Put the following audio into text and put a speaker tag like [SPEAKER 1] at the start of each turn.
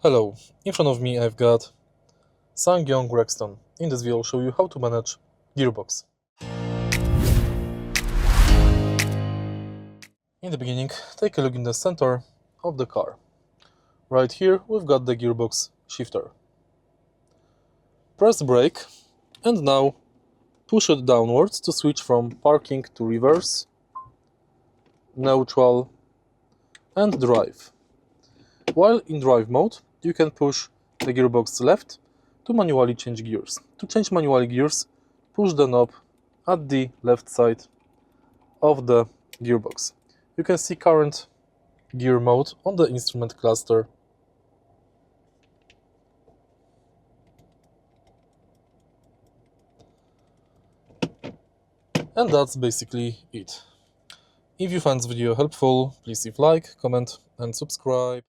[SPEAKER 1] Hello, in front of me I've got SsangYong Rexton. In this video I'll show you how to manage Gearbox. In the beginning, take a look in the center of the car. Right here we've got the gearbox shifter. Press brake and now push it downwards to switch from parking to reverse, neutral and drive. While in drive mode, you can push the gearbox left to manually change gears. To change manually gears, push the knob at the left side of the gearbox. You can see current gear mode on the instrument cluster. And that's basically it. If you find this video helpful, please leave like, comment and subscribe.